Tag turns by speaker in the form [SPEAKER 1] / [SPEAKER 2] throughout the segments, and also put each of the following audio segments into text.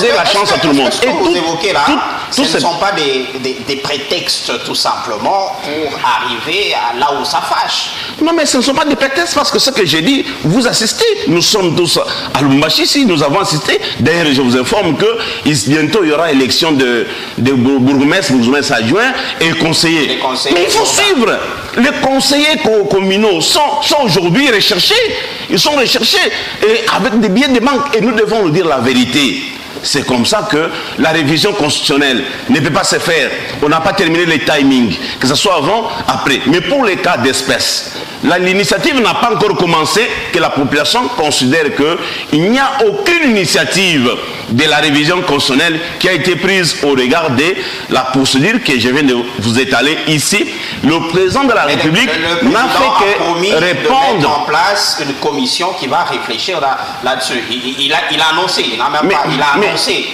[SPEAKER 1] la chance à tout le monde.
[SPEAKER 2] Ce que vous évoquez là, ce ne
[SPEAKER 1] ces...
[SPEAKER 2] sont pas des prétextes tout simplement pour arriver à là où ça fâche.
[SPEAKER 1] Non, mais ce ne sont pas des prétextes parce que ce que j'ai dit, vous assistez. Nous sommes tous à Lubumbashi ici, nous avons assisté. D'ailleurs, je vous informe que bientôt il y aura élection de bourgmestre adjoint et conseillers. Mais il faut suivre. Les conseillers communaux sont aujourd'hui recherchés. Ils sont recherchés et avec des billets de banque. Et nous devons nous dire la vérité. C'est comme ça que la révision constitutionnelle ne peut pas se faire. On n'a pas terminé les timings, que ce soit avant, après. Mais pour les cas d'espèce, l'initiative n'a pas encore commencé, que la population considère qu'il n'y a aucune initiative de la révision constitutionnelle qui a été prise au regard de la procédure que je viens de vous étaler ici. Le président de la République n'a fait que répondre.
[SPEAKER 2] De mettre en place une commission qui va réfléchir là-dessus. Il a annoncé, il n'a même pas...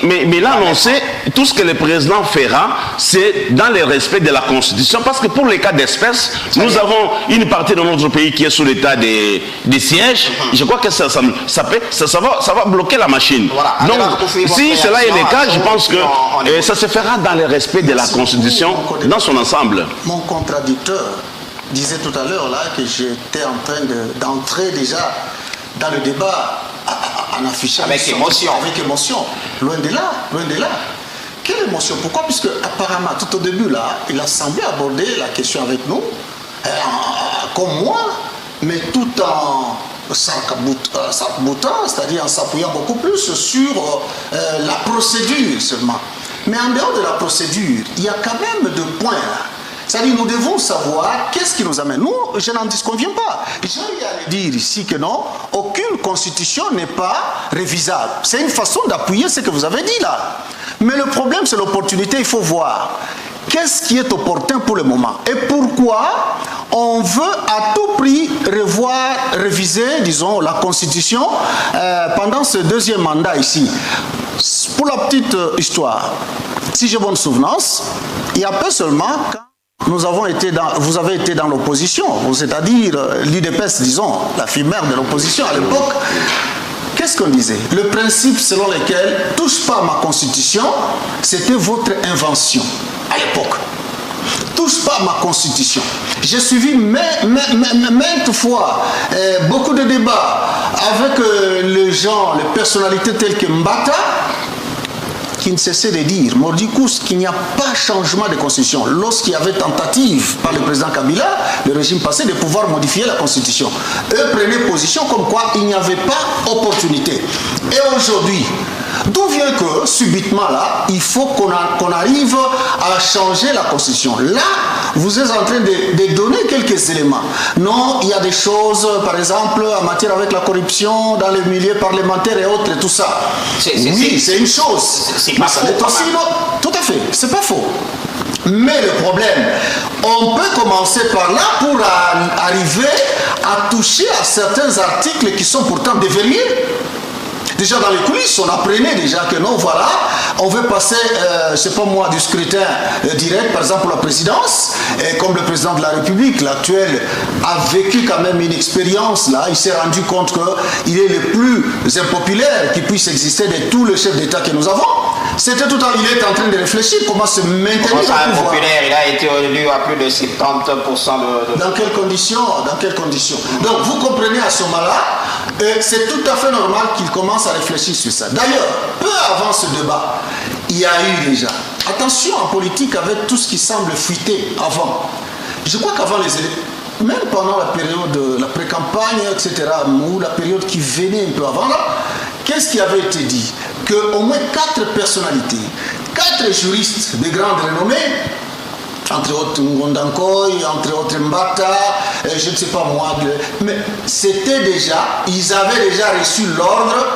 [SPEAKER 1] Mais il a annoncé, tout ce que le président fera, c'est dans le respect de la Constitution. Parce que pour les cas d'espèce, nous avons une partie de notre pays qui est sous l'état des sièges. Je crois que ça va bloquer la machine. Voilà. Donc, si cela est le cas, je pense que ça se fera dans le respect de la Constitution dans son ensemble.
[SPEAKER 3] Mon contradicteur disait tout à l'heure là que j'étais en train d'entrer déjà dans le débat en affichant
[SPEAKER 2] avec émotion.
[SPEAKER 3] Avec émotion. Loin de là, loin de là. Quelle émotion? Pourquoi? Puisque apparemment, tout au début là, il a semblé aborder la question avec nous, comme moi, mais tout en s'arc-boutant, c'est-à-dire en s'appuyant beaucoup plus sur la procédure seulement. Mais en dehors de la procédure, il y a quand même deux points là. C'est-à-dire, nous devons savoir qu'est-ce qui nous amène. Nous, je n'en disconviens pas. Je viens de dire ici que non, aucune constitution n'est pas révisable. C'est une façon d'appuyer ce que vous avez dit là. Mais le problème, c'est l'opportunité. Il faut voir qu'est-ce qui est opportun pour le moment. Et pourquoi on veut à tout prix réviser, disons, la constitution pendant ce deuxième mandat ici. Pour la petite histoire, si j'ai bonne souvenance, il y a peu seulement... vous avez été dans l'opposition, c'est-à-dire l'UDPS, disons, la fille mère de l'opposition à l'époque. Qu'est-ce qu'on disait? Le principe selon lequel touche pas à ma constitution, c'était votre invention à l'époque. Touche pas à ma constitution. J'ai suivi maintes fois beaucoup de débats avec les gens, les personnalités telles que Mbata, qui ne cessait de dire, mordicus, qu'il n'y a pas changement de constitution. Lorsqu'il y avait tentative par le président Kabila, le régime passé, de pouvoir modifier la constitution. Eux prenaient position comme quoi il n'y avait pas opportunité. Et aujourd'hui, d'où vient que, subitement là, il faut qu'on arrive à changer la constitution. Là, vous êtes en train de donner quelques éléments. Non, il y a des choses, par exemple, en matière avec la corruption, dans les milieux parlementaires et autres, et tout ça. Oui, c'est une chose.
[SPEAKER 2] C'est pas faux.
[SPEAKER 3] Tout à fait, c'est pas faux. Mais le problème, on peut commencer par là pour arriver à toucher à certains articles qui sont pourtant déverrouillés. Déjà dans les coulisses, on apprenait déjà que non, voilà, on veut passer, je ne sais pas moi, du scrutin direct, par exemple pour la présidence, et comme le président de la République, l'actuel, a vécu quand même une expérience là, il s'est rendu compte qu'il est le plus impopulaire qui puisse exister de tous les chefs d'État que nous avons. C'était tout il est en train de réfléchir comment se maintenir au pouvoir.
[SPEAKER 2] Impopulaire, il a été élu à plus de 70% de...
[SPEAKER 3] Dans quelles conditions? Dans quelles conditions? Donc vous comprenez à ce moment-là, c'est tout à fait normal qu'il commence à réfléchir sur ça. D'ailleurs, peu avant ce débat, il y a eu déjà, attention en politique avec tout ce qui semble fuiter avant. Je crois qu'avant les élections, même pendant la période de la pré-campagne, etc., ou la période qui venait un peu avant là, qu'est-ce qui avait été dit? Qu'au moins 4 personnalités, 4 juristes de grande renommée, entre autres Ngondankoy, entre autres Mbata, je ne sais pas moi, mais c'était déjà, ils avaient déjà reçu l'ordre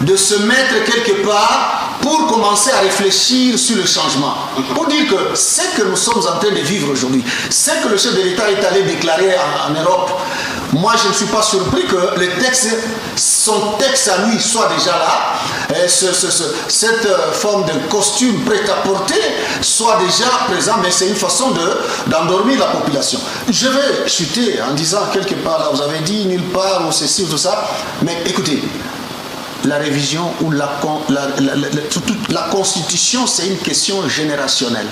[SPEAKER 3] de se mettre quelque part pour commencer à réfléchir sur le changement. Pour dire que ce que nous sommes en train de vivre aujourd'hui, ce que le chef de l'État est allé déclarer en Europe, moi je ne suis pas surpris que le texte, son texte à lui soit déjà là, cette forme de costume prêt à porter soit déjà présent, mais c'est une façon d'endormir la population. Je vais chuter en disant quelque part, là vous avez dit nulle part ou ceci ou tout ça, mais écoutez, la révision ou la constitution, c'est une question générationnelle.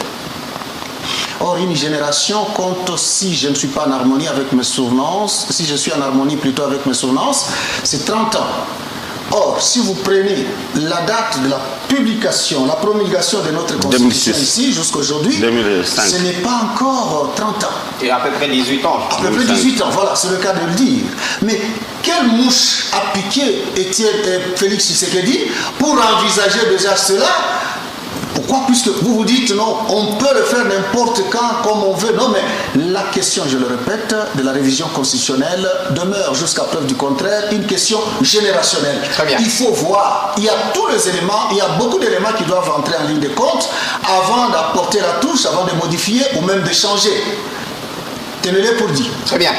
[SPEAKER 3] Or, une génération compte, si je ne suis pas en harmonie avec mes souvenances, si je suis en harmonie plutôt avec mes souvenances, c'est 30 ans. Or, si vous prenez la date de la publication, la promulgation de notre constitution
[SPEAKER 1] 2006.
[SPEAKER 3] ici jusqu'à aujourd'hui, ce n'est pas encore 30 ans.
[SPEAKER 2] Et à peu près 18 ans.
[SPEAKER 3] À peu près 18 ans, voilà, c'est le cas de le dire. Mais quelle mouche a piqué Félix Tshisekedi pour envisager déjà cela? Pourquoi? Puisque vous vous dites non, on peut le faire n'importe quand, comme on veut. Non, mais la question, je le répète, de la révision constitutionnelle demeure jusqu'à preuve du contraire une question générationnelle.
[SPEAKER 2] Très bien.
[SPEAKER 3] Il faut voir, il y a tous les éléments, il y a beaucoup d'éléments qui doivent entrer en ligne de compte avant d'apporter la touche, avant de modifier ou même de changer. Tenez-les pour dit.
[SPEAKER 2] Très bien.